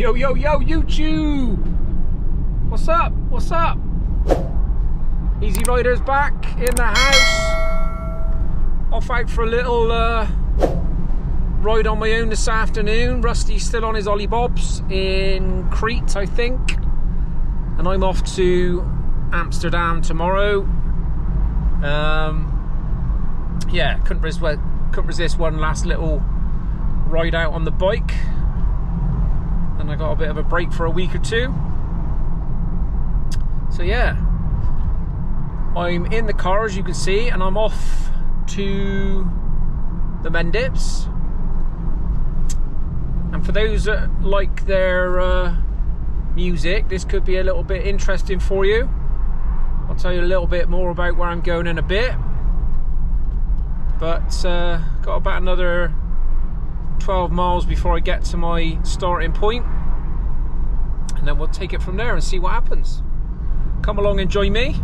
Yo, yo, yo, YouTube! What's up? What's up? E-Zee Rider's back in the house. Off out for a little ride on my own this afternoon. Rusty's still on his ollie bobs in Crete, I think. And I'm off to Amsterdam tomorrow. Yeah, couldn't resist one last little ride out on the bike. And I got a bit of a break for a week or two. So yeah, I'm in the car as you can see, and I'm off to the Mendips. And for those that like their music, this could be a little bit interesting for you. I'll tell you a little bit more about where I'm going in a bit. But got about another 12 miles before I get to my starting point, and then we'll take it from there and see what happens. Come along and join me.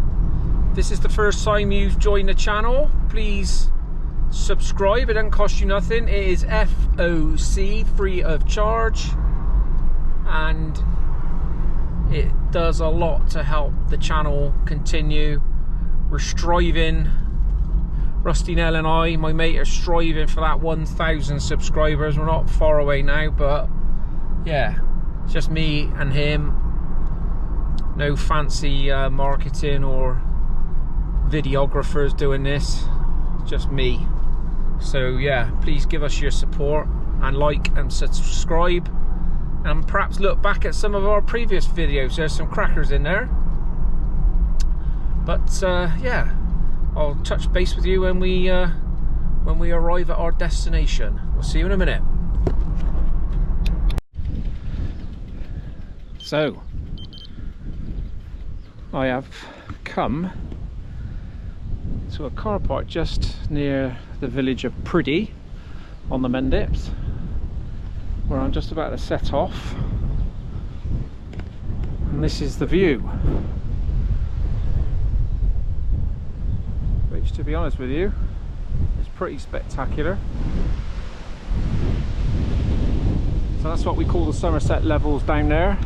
If this is the first time you've joined the channel, please subscribe. It doesn't cost you nothing. It is FOC, free of charge, and it does a lot to help the channel continue. We're striving, Rusty, Nell and I, my mate, are striving for that 1,000 subscribers. We're not far away now, but yeah, it's just me and him. No fancy marketing or videographers doing this, just me. So yeah, please give us your support and like and subscribe, and perhaps look back at some of our previous videos. There's some crackers in there. But yeah, I'll touch base with you when we arrive at our destination. We'll see you in a minute. So I have come to a car park just near the village of Priddy on the Mendips, where I'm just about to set off, and this is the view, which, to be honest with you, is pretty spectacular. So that's what we call the Somerset levels down there,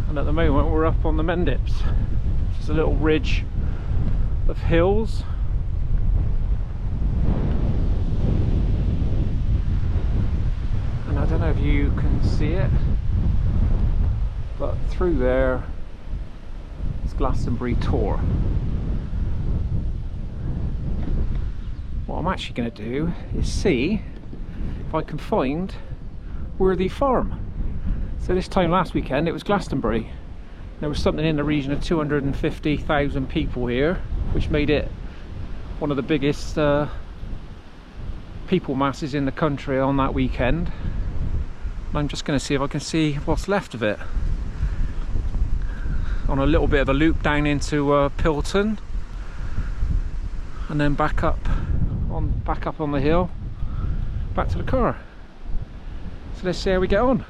and at the moment we're up on the Mendips. Just a little ridge of hills. And I don't know if you can see it, but through there is Glastonbury Tor. What I'm actually going to do is see if I can find Worthy Farm. So this time last weekend it was Glastonbury. There was something in the region of 250,000 people here, which made it one of the biggest people masses in the country on that weekend. And I'm just going to see if I can see what's left of it. On a little bit of a loop down into Pilton, and then back up on the hill, back to the car. So let's see how we get on.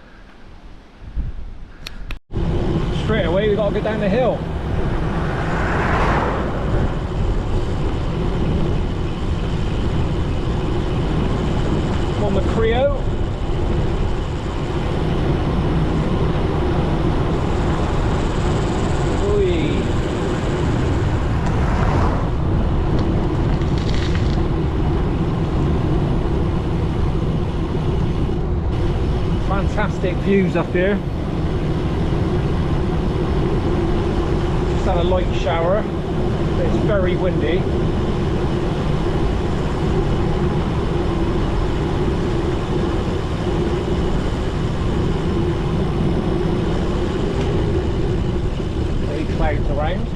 Straight away we've got to go down the hill. On the Creo. Fantastic views up here. Just had a light shower, but it's very windy. Any clouds around.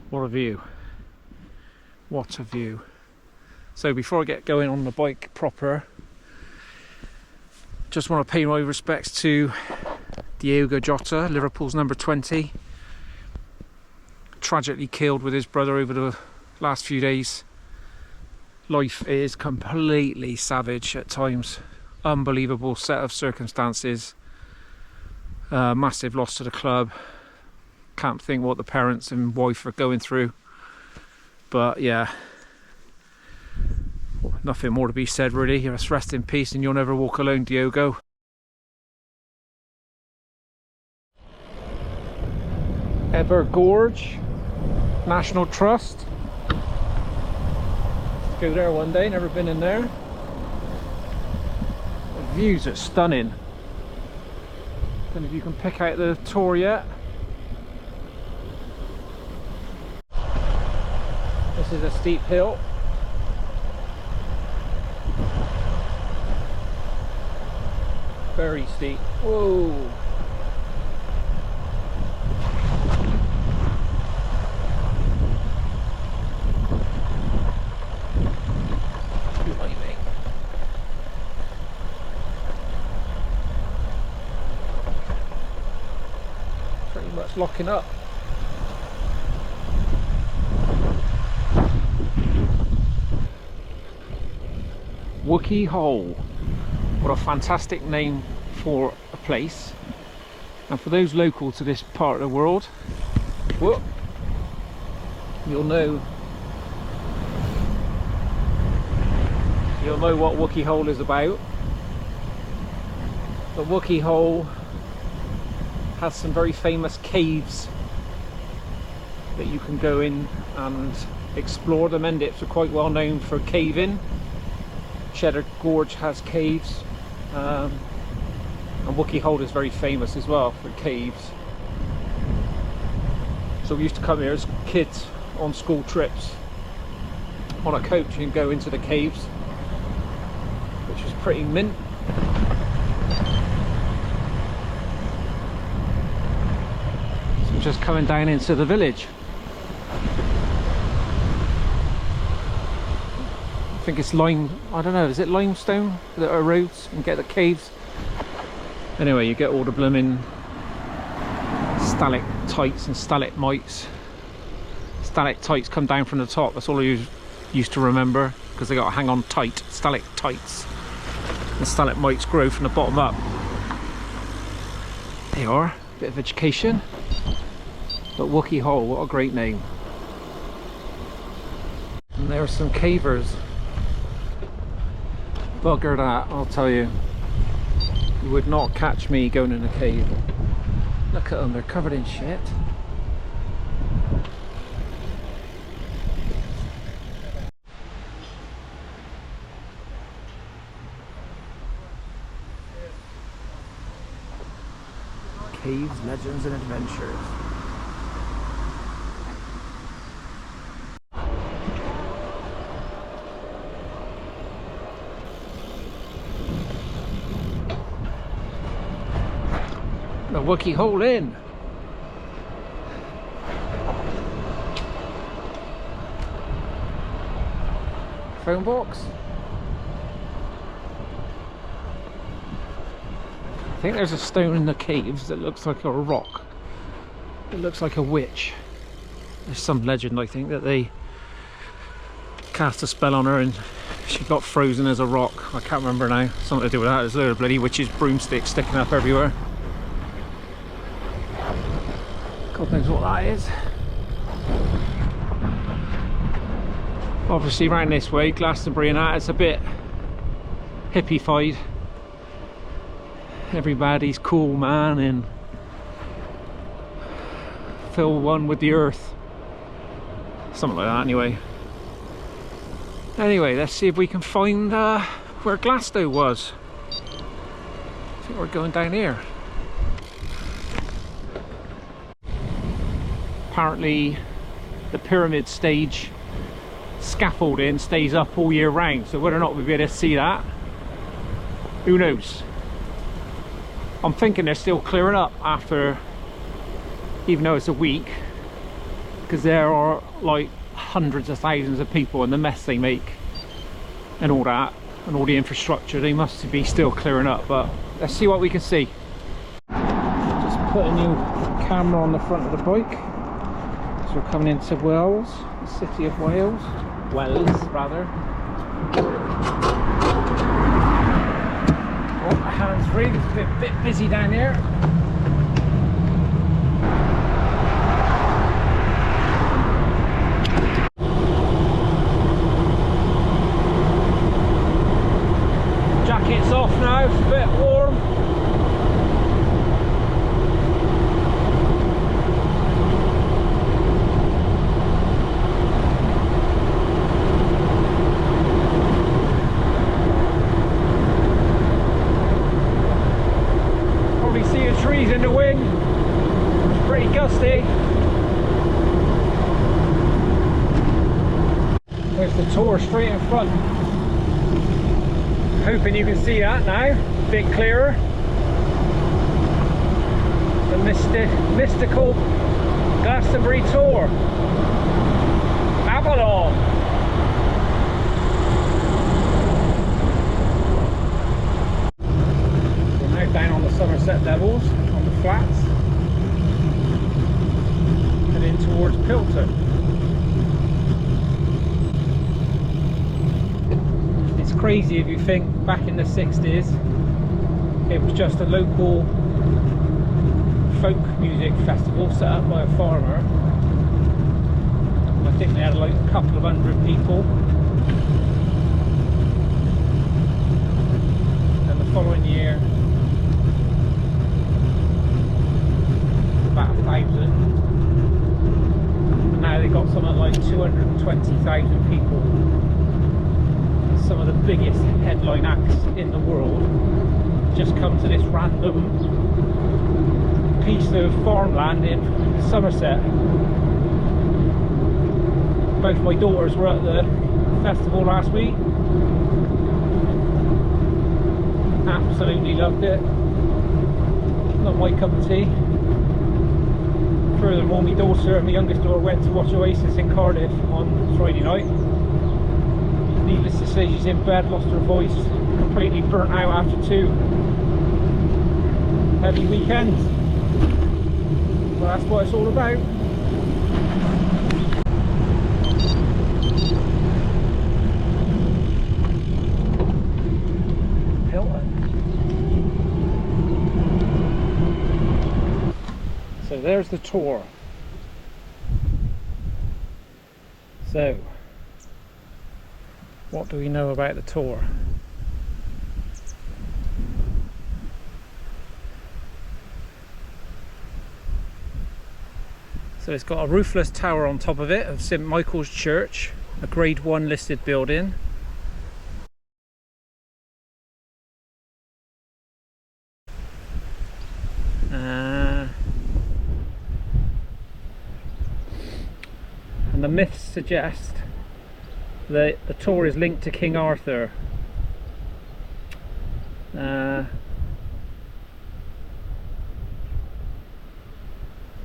What a view. What a view. So before I get going on the bike proper, just want to pay my respects to Diogo Jota, Liverpool's number 20. tragically killed with his brother over the last few days. Life is completely savage at times. Unbelievable set of circumstances. Massive loss to the club. Can't think what the parents and wife are going through. But yeah, nothing more to be said really. Just rest in peace and you'll never walk alone, Diogo. Eber Gorge National Trust. Let's go there one day, never been in there. The views are stunning. Don't know if you can pick out the tour yet. This is a steep hill. Very steep. Whoa. Pretty much locking up. Wookey Hole. What a fantastic name for a place. And for those local to this part of the world, whoop, you'll know what Wookey Hole is about. The Wookey Hole has some very famous caves that you can go in and explore. The Mendips are quite well known for caving. Cheddar Gorge has caves, and Wookey Hole is very famous as well for caves. So we used to come here as kids on school trips on a coach and go into the caves, which was pretty mint. So we're just coming down into the village. I think it's lime, I don't know, is it limestone that erodes and get the caves? Anyway, you get all the blooming stalactites and stalagmites. Stalactites come down from the top, that's all I used to remember, because they got to hang on tight. Stalactites. And stalagmites grow from the bottom up. They are, bit of education. But Wookey Hole, what a great name. And there are some cavers. Bugger that, I'll tell you. You would not catch me going in a cave. Look at them, they're covered in shit. Caves, Legends and Adventures. The Wookey Hole Inn. Phone box. I think there's a stone in the caves that looks like a rock. It looks like a witch. There's some legend, I think, that they cast a spell on her and she got frozen as a rock. I can't remember now. Something to do with that. There's a load of bloody witches' broomsticks sticking up everywhere. God knows what that is. Obviously round this way, Glastonbury and that, it's a bit hippie-fied. Everybody's cool, man, and feel one with the earth. Something like that anyway. Anyway, let's see if we can find where Glasto was. I think we're going down here. Apparently the pyramid stage scaffolding stays up all year round, so whether or not we'll be able to see that, who knows. I'm thinking they're still clearing up after, even though it's a week, because there are like hundreds of thousands of people and the mess they make and all that and all the infrastructure, they must be still clearing up. But let's see what we can see. Just put a new camera on the front of the bike So we're coming into Wales, the city of Wales. Wells, rather. Oh, hands free, it's a bit busy down here. Jacket's off now, it's a bit warm. Probably see the trees in the wind. It's pretty gusty. There's the tour straight in front. Hoping you can see that now, a bit clearer. The mystical Glastonbury tour. Avalon. We're now down on the Somerset levels, on the flats, heading towards Pilton. It's crazy if you think back in the 60s it was just a local folk music festival set up by a farmer. I think they had like a couple of hundred people, and the following year about 1,000, and now they've got something like 220,000 people. Some of the biggest headline acts in the world just come to this random piece of farmland in Somerset. Both my daughters were at the festival last week. Absolutely loved it. Not my cup of tea. Furthermore, my daughter, my youngest daughter, went to watch Oasis in Cardiff on Friday night. Needless to say, she's in bed, lost her voice, completely burnt out after 2 heavy weekends. Well, that's what it's all about. Hilton. So there's the tour. So, what do we know about the tour? So it's got a roofless tower on top of it of St Michael's Church, a grade 1 listed building. And the myths suggest that the tour is linked to King Arthur.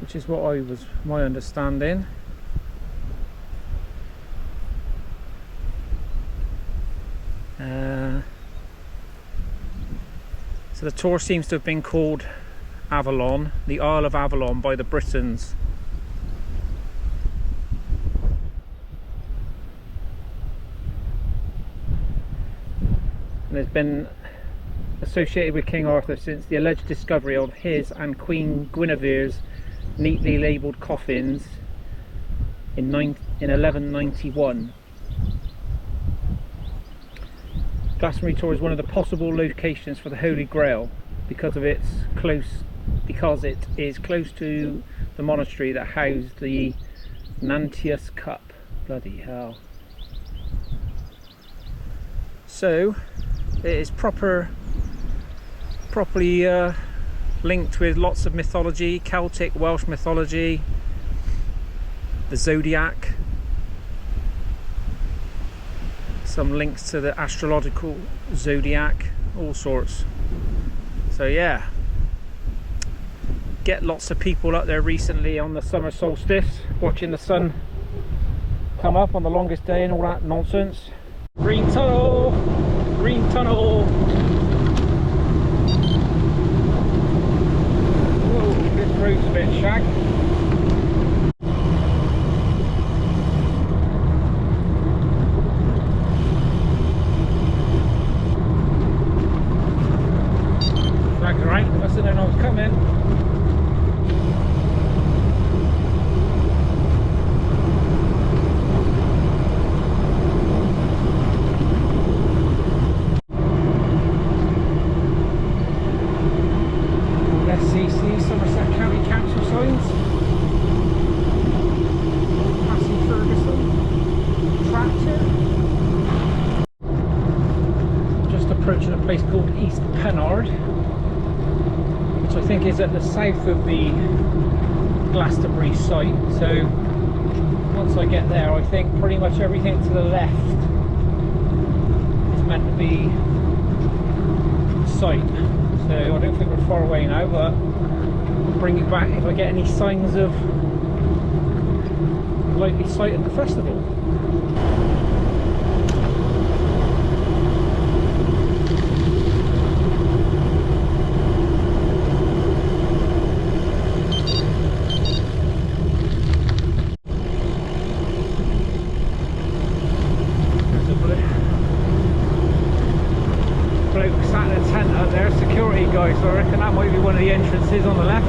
Which is what was my understanding. So the tour seems to have been called Avalon, the Isle of Avalon, by the Britons. And it's been associated with King Arthur since the alleged discovery of his and Queen Guinevere's neatly labelled coffins in 1191. Glastonbury Tour is one of the possible locations for the Holy Grail because it is close to the monastery that housed the Nantius Cup. Bloody hell. So it is properly linked with lots of mythology, Celtic, Welsh mythology, the zodiac, some links to the astrological zodiac, all sorts. So yeah, get lots of people up there recently on the summer solstice, watching the sun come up on the longest day and all that nonsense. Green tunnel, green tunnel. Whoa, this road's a bit shag. tunnel's coming. SCC, Somerset County Council signs. Passing Ferguson. Tractor. Just approaching a place called East Pennard, which I think is at the south of the Glastonbury site. So once I get there, I think pretty much everything to the left is meant to be site. So I don't think we're far away now, but I'll bring you back if I get any signs of likely site at the festival. Guys, so I reckon that might be one of the entrances on the left.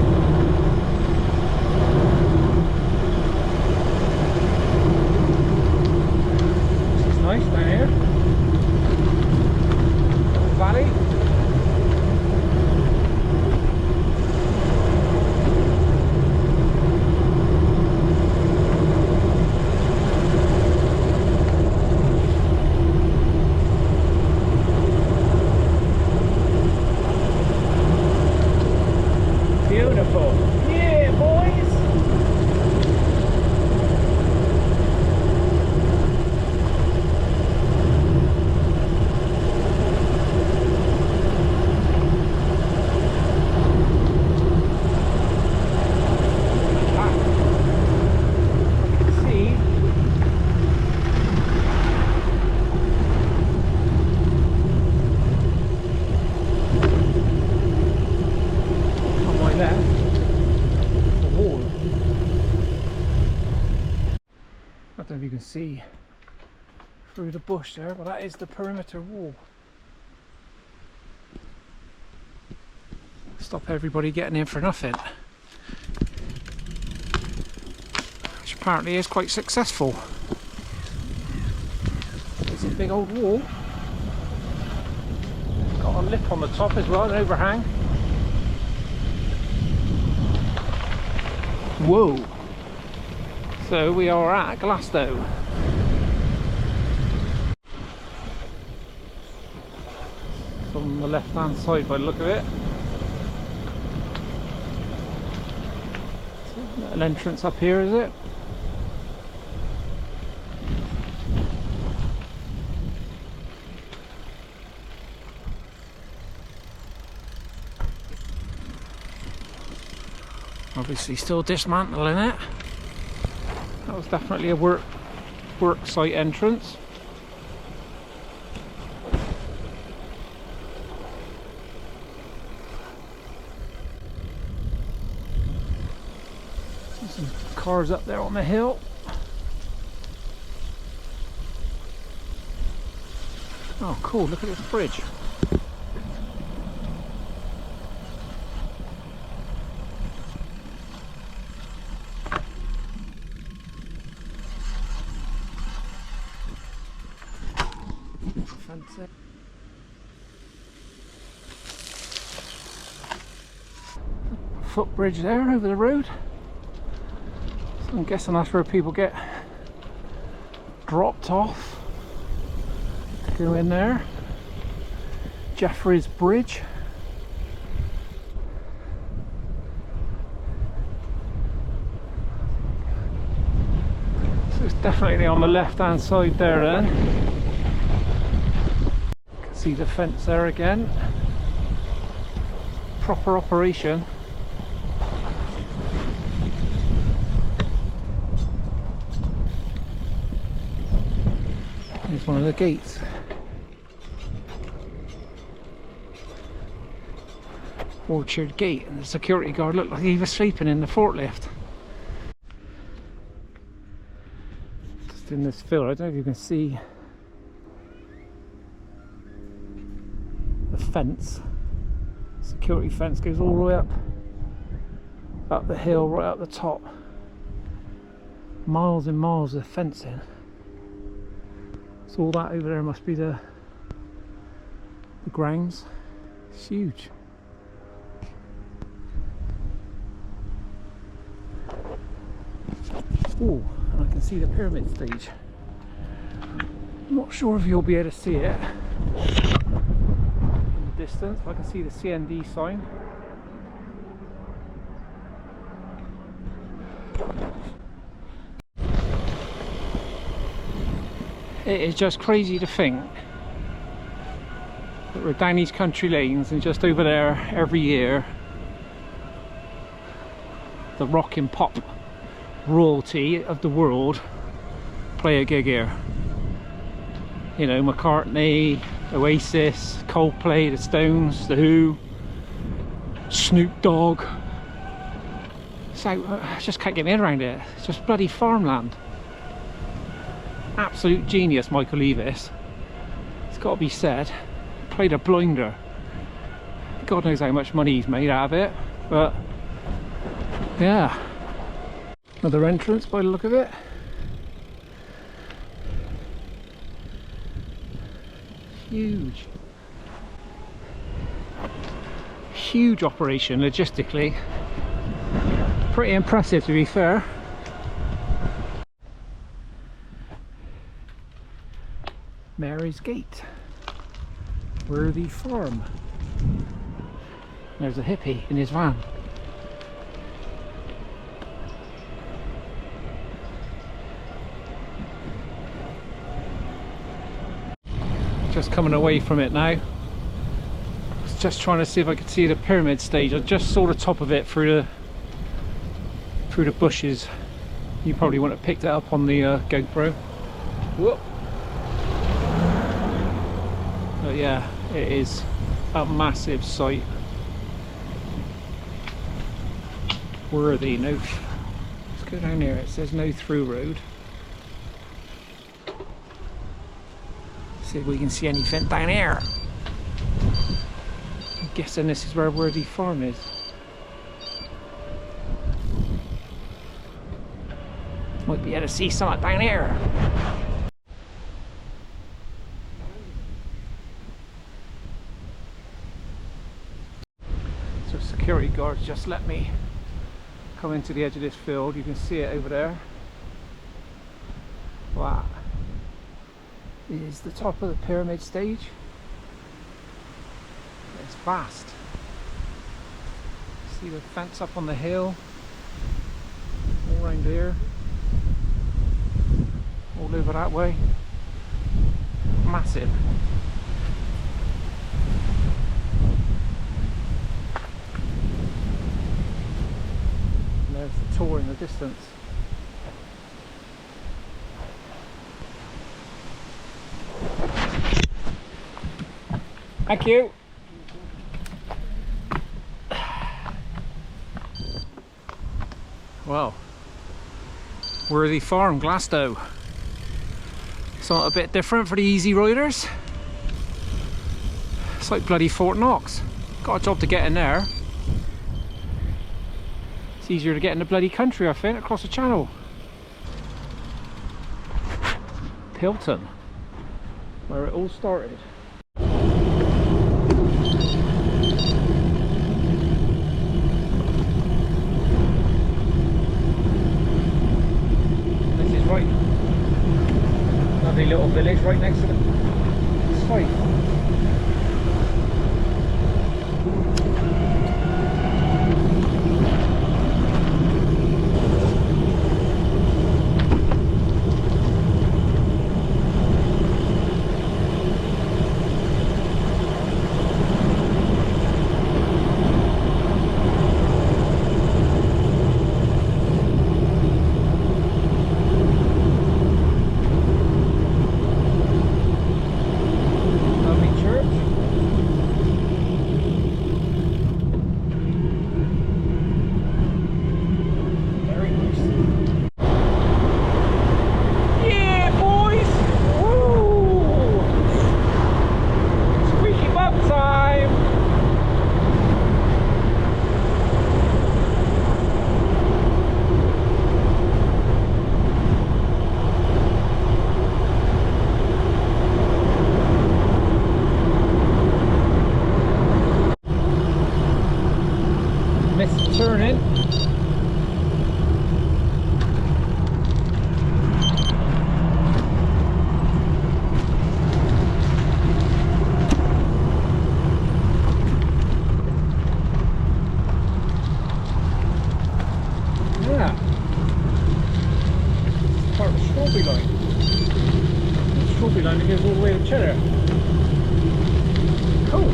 This is nice down here. Valley. Beautiful. Yeah, boys. I don't know if you can see through the bush there, but that is the perimeter wall. Stop everybody getting in for nothing. Which apparently is quite successful. It's a big old wall. Got a lip on the top as well, an overhang. Whoa! So we are at Glasgow. It's on the left hand side by the look of it. Little entrance up here, is it? Obviously still dismantling it. That was definitely a work site entrance. Some cars up there on the hill. Oh cool, look at this bridge. Footbridge there over the road. So I'm guessing that's where people get dropped off to go in there. Jeffreys Bridge. So it's definitely on the left hand side there then. You can see the fence there again. Proper operation. Here's one of the gates. Orchard Gate, and the security guard looked like he was sleeping in the forklift. Just in this field, I don't know if you can see the fence. security fence goes all the way up the hill, right up the top. Miles and miles of fencing. So all that over there must be the grounds. It's huge. Oh, and I can see the pyramid stage. I'm not sure if you'll be able to see it in the distance. I can see the CND sign. It is just crazy to think that we're down these country lanes and just over there every year the rock and pop royalty of the world play a gig here. You know, McCartney, Oasis, Coldplay, the Stones, the Who, Snoop Dogg. So I just can't get my head around it. It's just bloody farmland. Absolute genius, Michael Levis. It's got to be said. Played a blinder. God knows how much money he's made out of it, but yeah. Another entrance by the look of it. Huge. Huge operation logistically. Pretty impressive, to be fair. Mary's Gate, Worthy Farm. There's a hippie in his van. Just coming away from it now. I was just trying to see if I could see the pyramid stage. I just saw the top of it through the bushes. You probably wouldn't have picked it up on the GoPro. Whoop. But yeah, it is a massive site. Worthy. No. Let's go down here. It says no through road. See if we can see anything down here. I'm guessing this is where Worthy Farm is. Might be able to see something down here. So security guards just let me come into the edge of this field. You can see it over there. Wow. Is the top of the pyramid stage. It's vast. See the fence up on the hill, all around here, all over that way. Massive. And there's the tour in the distance. Thank you. Well, Worthy Farm, Glasgow. Something a bit different for the E-Zee riders. It's like bloody Fort Knox. Got a job to get in there. It's easier to get in the bloody country, I think, across the channel. Pilton, where it all started. Right, lovely little village right next to the site. turning. Yeah. Part of the strawberry line. The strawberry line that goes all the way to Cheddar. Cool.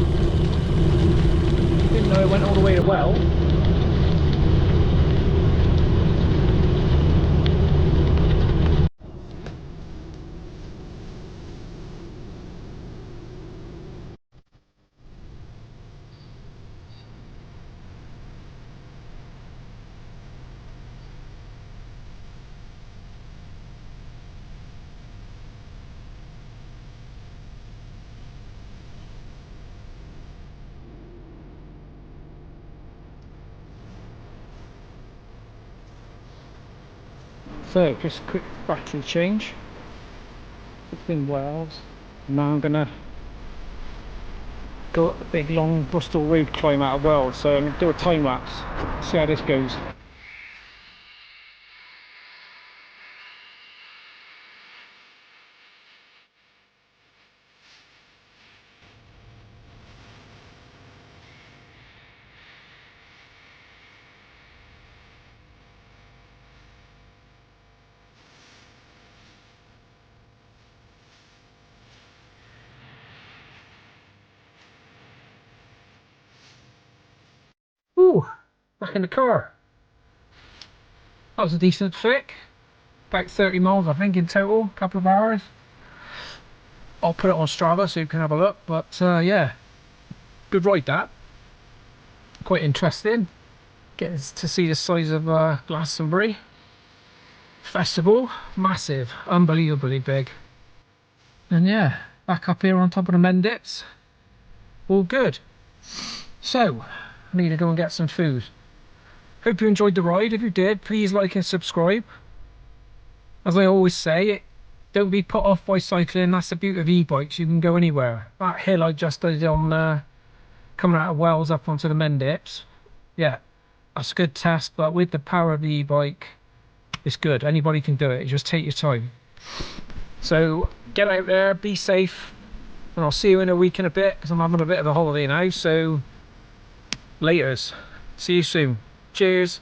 Didn't know it went all the way to Well. So just a quick battery change. It's been Wales. Now I'm gonna go up the big long Bristol road climb out of Wales. So I'm gonna do a time lapse. See how this goes. Ooh, back in the car. That was a decent flick. About 30 miles I think in total, couple of hours. I'll put it on Strava so you can have a look, but yeah, good ride that. Quite interesting. Getting to see the size of Glastonbury Festival. Massive, unbelievably big. And yeah, back up here on top of the Mendits. All good. So, I need to go and get some food. Hope you enjoyed the ride. If you did, please like and subscribe. As I always say, don't be put off by cycling. That's the beauty of e-bikes. You can go anywhere. That hill I just did on coming out of Wales up onto the Mendips. Yeah, that's a good test. But with the power of the e-bike, it's good. Anybody can do it. You just take your time. So get out there, be safe, and I'll see you in a week and a bit because I'm having a bit of a holiday now. So laters. See you soon. Cheers.